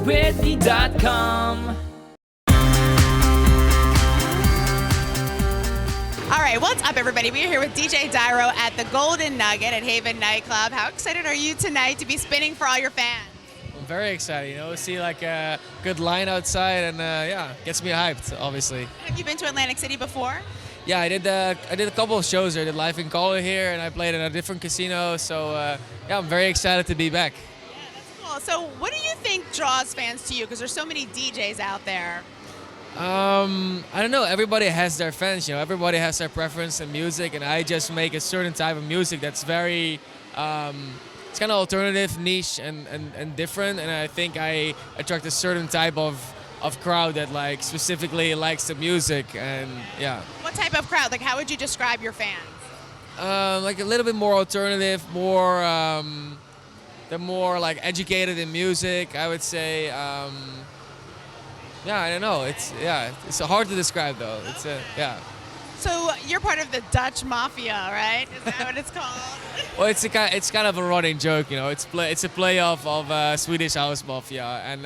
DJWhitney.com. All right, what's up, everybody? We're here with DJ Dyro at the Golden Nugget at Haven Nightclub. How excited are you tonight to be spinning for all your fans? I'm very excited, see like a good line outside and yeah, gets me hyped, obviously. Have you been to Atlantic City before? Yeah, I did a couple of shows there. I did Live in Color here and I played in a different casino, so yeah, I'm very excited to be back. Yeah, that's cool. So what do you think draws fans to you? Because there's so many DJs out there. I don't know, everybody has their fans, everybody has their preference in music, and I just make a certain type of music that's very, it's kind of alternative, niche, and different, and I think I attract a certain type of crowd that like specifically likes the music, and yeah. What type of crowd? Like, how would you describe your fans? Like a little bit more alternative, more, they're more like educated in music, I would say. Yeah, I don't know. It's hard to describe though. It's yeah. So you're part of the Dutch Mafia, right? Is that what it's called? Well, it's kind of a running joke, It's a play off of Swedish House Mafia, and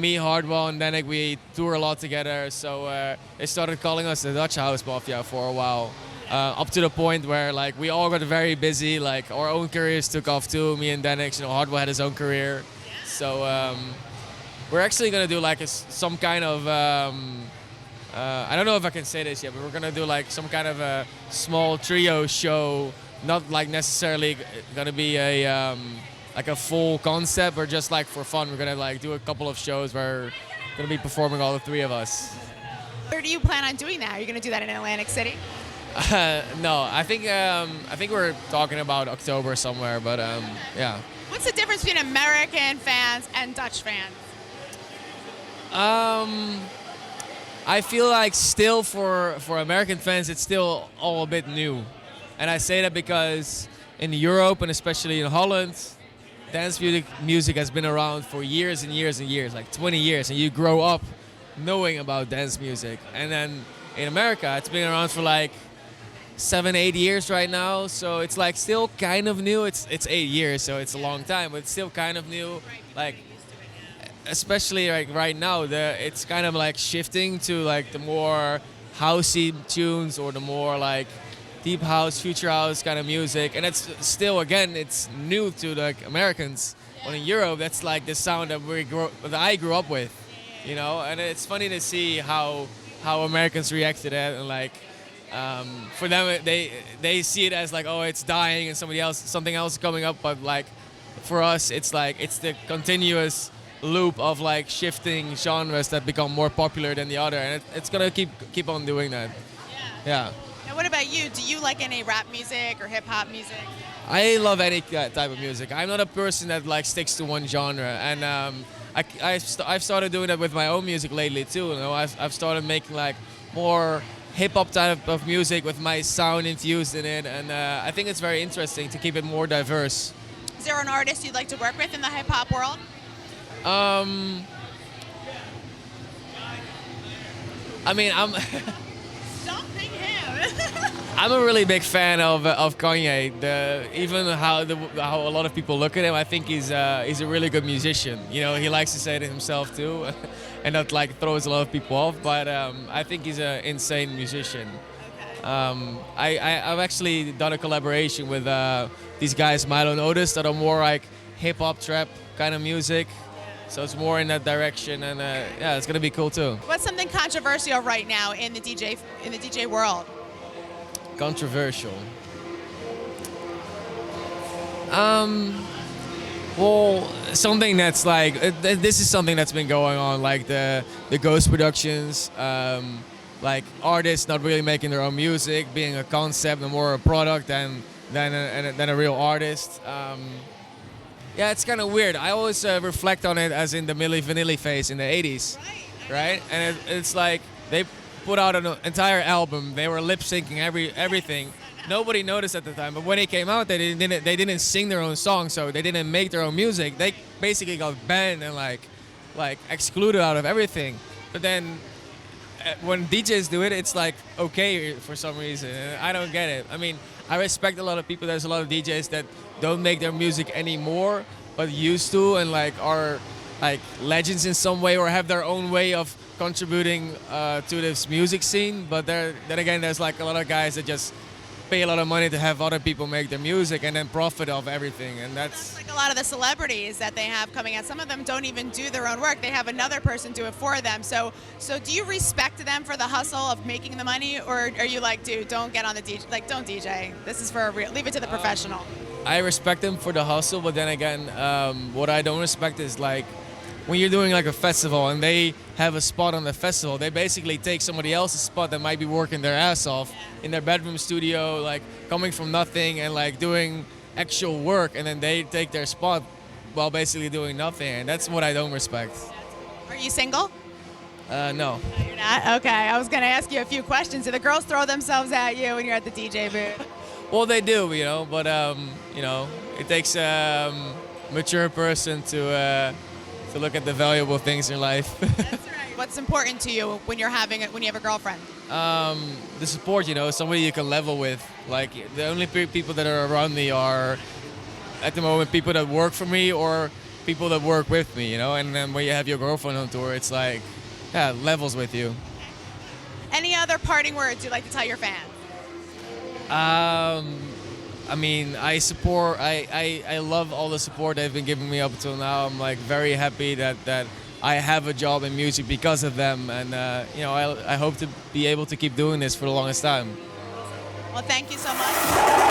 me, Hardwell, and Dannic, we tour a lot together. So they started calling us the Dutch House Mafia for a while, up to the point where like we all got very busy. Like our own careers took off too. Me and Dannic, Hardwell had his own career, so. We're actually gonna do like some kind of I don't know if I can say this yet, but we're gonna do like some kind of a small trio show, not like necessarily gonna be a like a full concept, or just like for fun. We're gonna like do a couple of shows where we're gonna be performing all the three of us. Where do you plan on doing that? Are you gonna do that in Atlantic City? No, I think we're talking about October somewhere, but yeah. What's the difference between American fans and Dutch fans? I feel like still for American fans, it's still all a bit new. And I say that because in Europe, and especially in Holland, dance music has been around for years and years and years, like 20 years, and you grow up knowing about dance music. And then in America, it's been around for like 7-8 years right now, so it's like still kind of new. It's 8 years, so it's a long time, but it's still kind of new. Like, especially like right now, it's kind of like shifting to like the more housey tunes, or the more like deep house, future house kind of music, and it's still, again, it's new to like Americans. But in Europe, that's like the sound that I grew up with, and it's funny to see how Americans react to that, and like for them they see it as like, oh, it's dying and something else is coming up, but like for us, it's like it's the continuous loop of like shifting genres that become more popular than the other, and it's gonna keep on doing that. Yeah. Now, what about you? Do you like any rap music or hip hop music? I love any type of music. I'm not a person that like sticks to one genre, and I've started doing that with my own music lately too. I've started making like more hip hop type of music with my sound infused in it, and I think it's very interesting to keep it more diverse. Is there an artist you'd like to work with in the hip hop world? I mean, Don't pick him. I'm a really big fan of Kanye. Even how a lot of people look at him, I think he's a really good musician. He likes to say it himself too, and that like throws a lot of people off. But I think he's an insane musician. I've actually done a collaboration with these guys, Milo and Otis, that are more like hip hop trap kind of music. So it's more in that direction, and yeah, it's gonna be cool too. What's something controversial right now in the DJ world? Controversial. Well, something that's like this is something that's been going on, like the ghost productions, like artists not really making their own music, being a concept and more a product than a real artist. Yeah, it's kind of weird. I always reflect on it as in the Milli Vanilli phase in the 80s, right? And it's like they put out an entire album. They were lip syncing everything. Nobody noticed at the time, but when it came out, they didn't sing their own song, so they didn't make their own music. They basically got banned and like excluded out of everything. But then when DJs do it, it's like okay for some reason. And I don't get it. I mean, I respect a lot of people. There's a lot of DJs that don't make their music anymore, but used to, and like are like legends in some way or have their own way of contributing to this music scene. But then again, there's like a lot of guys that just pay a lot of money to have other people make their music and then profit off everything, and that's like a lot of the celebrities that they have coming out. Some of them don't even do their own work; they have another person do it for them. So do you respect them for the hustle of making the money, or are you like, dude, don't get on the DJ, like don't DJ. This is for a real. Leave it to the professional. I respect them for the hustle, but then again, what I don't respect is like when you're doing like a festival and they have a spot on the festival, they basically take somebody else's spot that might be working their ass off in their bedroom studio, like coming from nothing and like doing actual work, and then they take their spot while basically doing nothing, and that's what I don't respect. Are you single? No. No, you're not? Okay, I was gonna ask you a few questions. Do the girls throw themselves at you when you're at the DJ booth? Well, they do, you know, but you know, it takes a mature person to look at the valuable things in life. That's right. What's important to you when you have a girlfriend? The support, you know, somebody you can level with. Like the only people that are around me are, at the moment, people that work for me or people that work with me, you know. And then when you have your girlfriend on tour, it's like, yeah, levels with you. Any other parting words you'd like to tell your fans? I mean, I love all the support they've been giving me up until now. I'm like very happy that I have a job in music because of them, and you know, I hope to be able to keep doing this for the longest time. Well, thank you so much.